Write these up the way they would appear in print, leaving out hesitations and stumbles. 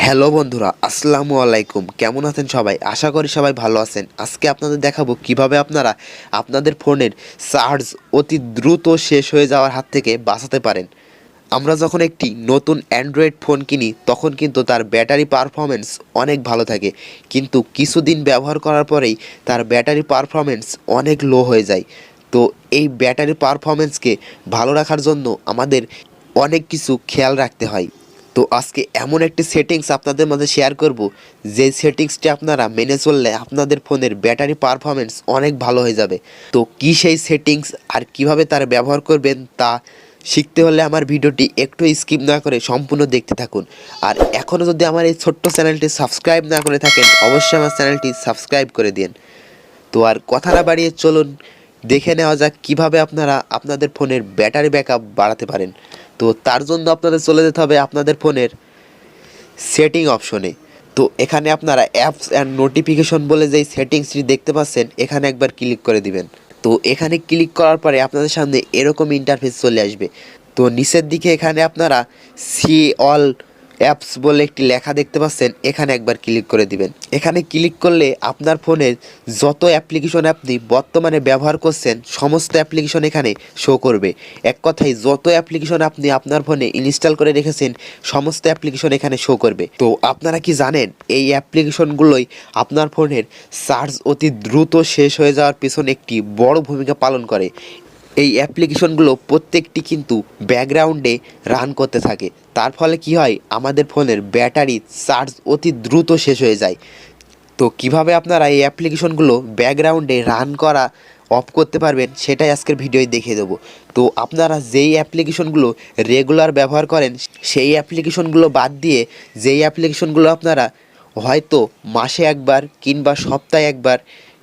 Hello বন্ধুরা, আসসালামু আলাইকুম। কেমন আছেন সবাই? আশা করি সবাই ভালো আছেন। আজকে আপনাদের দেখাবো কিভাবে আপনারা আপনাদের ফোনের চার্জ অতি দ্রুত শেষ হয়ে যাওয়ার হাত থেকে বাঁচাতে পারেন। আমরা যখন একটি নতুন অ্যান্ড্রয়েড ফোন কিনি তখন কিন্তু তার ব্যাটারি পারফরমেন্স অনেক ভালো থাকে, কিন্তু কিছুদিন ব্যবহার করার পরেই তার ব্যাটারি পারফরমেন্স অনেক লো হয়ে যায়। তো এই ব্যাটারি পারফরমেন্সকে ভালো রাখার জন্য আমাদের অনেক কিছু খেয়াল রাখতে হয়। তো আজকে এমন একটি সেটিংস আপনাদের মধ্যে শেয়ার করব, যে সেটিংসটি আপনারা মেনে চললে আপনাদের ফোনের ব্যাটারি পারফরমেন্স অনেক ভালো হয়ে যাবে। তো কি সেই সেটিংস আর কিভাবে তার ব্যবহার করবেন তা শিখতে হলে আমার ভিডিওটি একটু স্কিপ না করে সম্পূর্ণ দেখতে থাকুন। আর এখনও যদি আমার এই ছোট্ট চ্যানেলটি সাবস্ক্রাইব না করে থাকেন, অবশ্যই আমার চ্যানেলটি সাবস্ক্রাইব করে দিন। তো আর কথা না বাড়িয়ে চলুন দেখে নেওয়া যাক কীভাবে আপনারা আপনাদের ফোনের ব্যাটারি ব্যাকআপ বাড়াতে পারেন। তো তার জন্য আপনাদের চলে যেতে হবে আপনাদের ফোনের সেটিং অপশনে। তো এখানে আপনারা অ্যাপস অ্যান্ড নোটিফিকেশন বলে যেই সেটিংসটি দেখতে পাচ্ছেন, এখানে একবার ক্লিক করে দিবেন। তো এখানে ক্লিক করার পরে আপনাদের সামনে এরকম ইন্টারফেস চলে আসবে। তো নিচের দিকে এখানে আপনারা সি অল অ্যাপস বলে একটি লেখা দেখতে পাচ্ছেন, এখানে একবার ক্লিক করে দিবেন। এখানে ক্লিক করলে আপনার ফোনের যত অ্যাপ্লিকেশন আপনি বর্তমানে ব্যবহার করছেন সমস্ত অ্যাপ্লিকেশন এখানে শো করবে। এক কথায় যত অ্যাপ্লিকেশন আপনি আপনার ফোনে ইনস্টল করে রেখেছেন সমস্ত অ্যাপ্লিকেশন এখানে শো করবে। তো আপনারা কি জানেন এই অ্যাপ্লিকেশনগুলোই আপনার ফোনের চার্জ অতি দ্রুত শেষ হয়ে যাওয়ার পেছনে একটি বড় ভূমিকা পালন করে। এই অ্যাপ্লিকেশনগুলো প্রত্যেকটি কিন্তু ব্যাকগ্রাউন্ডে রান করতে থাকে, তার ফলে কি হয়, আমাদের ফোনের ব্যাটারি চার্জ অতি দ্রুত শেষ হয়ে যায়। তো কিভাবে আপনারা এই অ্যাপ্লিকেশনগুলো ব্যাকগ্রাউন্ডে রান করা অফ করতে পারবেন সেটাই আজকের ভিডিওয় দেখিয়ে দেবো। তো আপনারা যেই অ্যাপ্লিকেশনগুলো রেগুলার ব্যবহার করেন সেই অ্যাপ্লিকেশনগুলো বাদ দিয়ে যেই অ্যাপ্লিকেশনগুলো আপনারা হয়তো মাসে একবার কিংবা সপ্তাহে একবার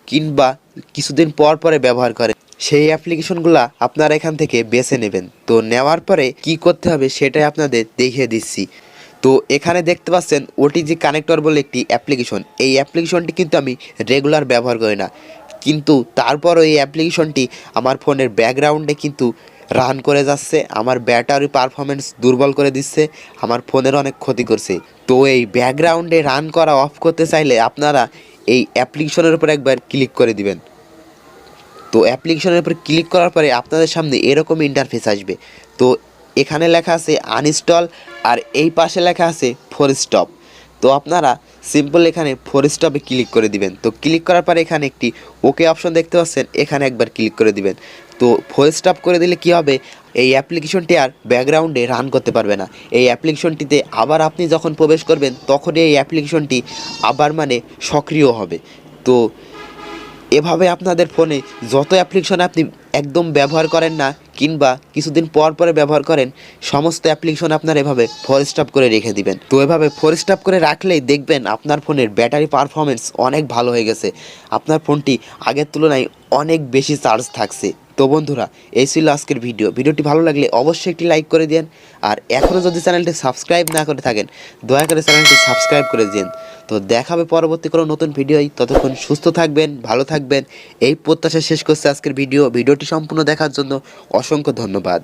কিংবা কিছুদিন পর পরে ব্যবহার করেন সেই অ্যাপ্লিকেশনগুলো আপনারা এখান থেকে বেছে নেবেন। তো নেওয়ার পরে কি করতে হবে সেটাই আপনাদের দেখিয়ে দিচ্ছি। তো এখানে দেখতে পাচ্ছেন ওটিজি কানেক্টর বলে একটি অ্যাপ্লিকেশন। এই অ্যাপ্লিকেশনটি কিন্তু আমি রেগুলার ব্যবহার করি না, কিন্তু তারপরও এই অ্যাপ্লিকেশনটি আমার ফোনের ব্যাকগ্রাউন্ডে কিন্তু রান করে যাচ্ছে, আমার ব্যাটারি পারফরমেন্স দুর্বল করে দিচ্ছে, আমার ফোনের অনেক ক্ষতি করছে। তো এই ব্যাকগ্রাউন্ডে রান করা অফ করতে চাইলে আপনারা এই অ্যাপ্লিকেশনের উপর একবার ক্লিক করে দিবেন। তো অ্যাপ্লিকেশনের উপর ক্লিক করার পরে আপনাদের সামনে এরকম ইন্টারফেস আসবে। তো এখানে লেখা আছে আনইনস্টল আর এই পাশে লেখা আছে ফোর স্টপ। তো আপনারা সিম্পল এখানে ফোর স্টপে ক্লিক করে দিবেন। তো ক্লিক করার পরে এখানে একটি ওকে অপশন দেখতে পাচ্ছেন, এখানে একবার ক্লিক করে দিবেন। তো ফোর স্টপ করে দিলে কি হবে, এই অ্যাপ্লিকেশনটি আর ব্যাকগ্রাউন্ডে রান করতে পারবে না। এই অ্যাপ্লিকেশনটিতে আবার আপনি যখন প্রবেশ করবেন তখনই এই অ্যাপ্লিকেশনটি আবার সক্রিয় হবে। তো এভাবে আপনাদের ফোনে যত অ্যাপ্লিকেশন আপনি একদম ব্যবহার করেন না কিংবা কিছুদিন পর পরে ব্যবহার করেন সমস্ত অ্যাপ্লিকেশন আপনার এভাবে ফোর স্টপ করে রেখে দিবেন। তো এভাবে ফোর স্টপ করে রাখলেই দেখবেন আপনার ফোনের ব্যাটারি পারফরমেন্স অনেক ভালো হয়ে গেছে, আপনার ফোনটি আগের তুলনায় অনেক বেশি চার্জ থাকছে। তো বন্ধুরা, এই ছিল আজকের ভিডিওটি ভালো লাগলে অবশ্যই একটি লাইক করে দিন। আর এখনও যদি চ্যানেলটি সাবস্ক্রাইব না করে থাকেন দয়া করে চ্যানেলটি সাবস্ক্রাইব করে দিন। তো দেখা হবে পরবর্তী কোনো নতুন ভিডিওই, ততক্ষণ সুস্থ থাকবেন, ভালো থাকবেন এই প্রত্যাশা শেষ করছে আজকের ভিডিওটি সম্পূর্ণ দেখার জন্য অসংখ্য ধন্যবাদ।